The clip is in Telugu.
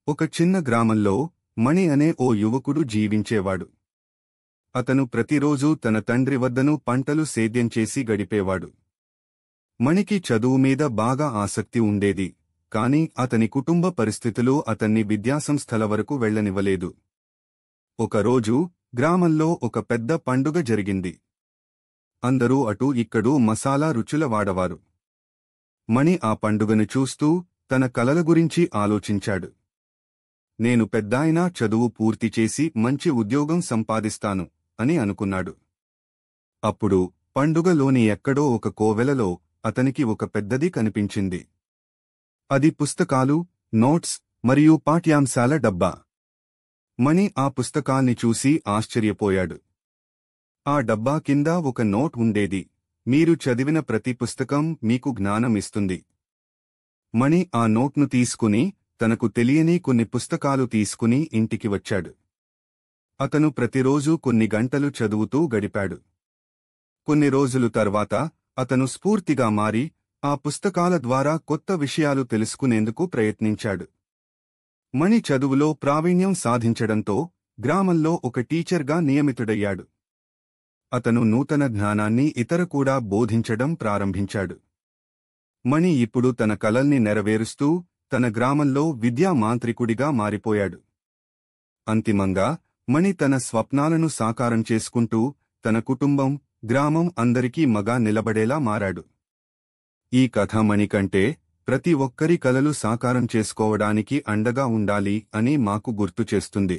ఒక చిన్న గ్రామంలో మణి అనే ఓ యువకుడు జీవించేవాడు. అతను ప్రతిరోజూ తన తండ్రి వద్దను పంటలు సేద్యం చేసి గడిపేవాడు. మణికి చదువు మీద బాగా ఆసక్తి ఉండేది, కాని అతని కుటుంబ పరిస్థితులు అతన్ని విద్యాసంస్థల వరకు వెళ్లనివ్వలేదు. ఒకరోజు గ్రామంలో ఒక పెద్ద పండుగ జరిగింది. అందరూ అటూ ఇక్కడూ మసాలా రుచుల వాడవారు. మణి ఆ పండుగను చూస్తూ తన కలల గురించి ఆలోచించాడు. నేను పెద్దాయినా చదువు పూర్తి చేసి మంచి ఉద్యోగం సంపాదిస్తాను అని అనుకున్నాడు. అప్పుడు పండుగలోని ఎక్కడో ఒక కోవెలలో అతనికి ఒక పెద్దది కనిపించింది. అది పుస్తకాలు, నోట్స్ మరియు పాఠ్యాంశాల డబ్బా. మణి ఆ పుస్తకాల్ని చూసి ఆశ్చర్యపోయాడు. ఆ డబ్బా కింద ఒక నోట్ ఉండేది. మీరు చదివిన ప్రతి పుస్తకం మీకు జ్ఞానం ఇస్తుంది. మణి ఆ నోట్ను తీసుకుని తనకు తెలియని కొన్ని పుస్తకాలు తీసుకుని ఇంటికి వచ్చాడు. అతను ప్రతిరోజూ కొన్ని గంటలు చదువుతూ గడిపాడు. కొన్ని రోజులు తర్వాత అతను స్ఫూర్తిగా మారి ఆ పుస్తకాల ద్వారా కొత్త విషయాలు తెలుసుకునేందుకు ప్రయత్నించాడు. మణి చదువులో ప్రావీణ్యం సాధించడంతో గ్రామంలో ఒక టీచర్గా నియమితుడయ్యాడు. అతను నూతన జ్ఞానాన్ని ఇతర కూడా బోధించడం ప్రారంభించాడు. మణి ఇప్పుడు తన కలల్ని నెరవేరుస్తూ తన గ్రామంలో విద్యా మాంత్రికుడిగా మారిపోయాడు. అంతిమంగా మణి తన స్వప్నాలను సాకారం చేసుకుంటూ తన కుటుంబం, గ్రామం అందరికీ మగా నిలబడేలా మారాడు. ఈ కథ మణి కంటే ప్రతి ఒక్కరి కలలు సాకారం చేసుకోవడానికి అండగా ఉండాలి అని మాకు గుర్తు చేస్తుంది.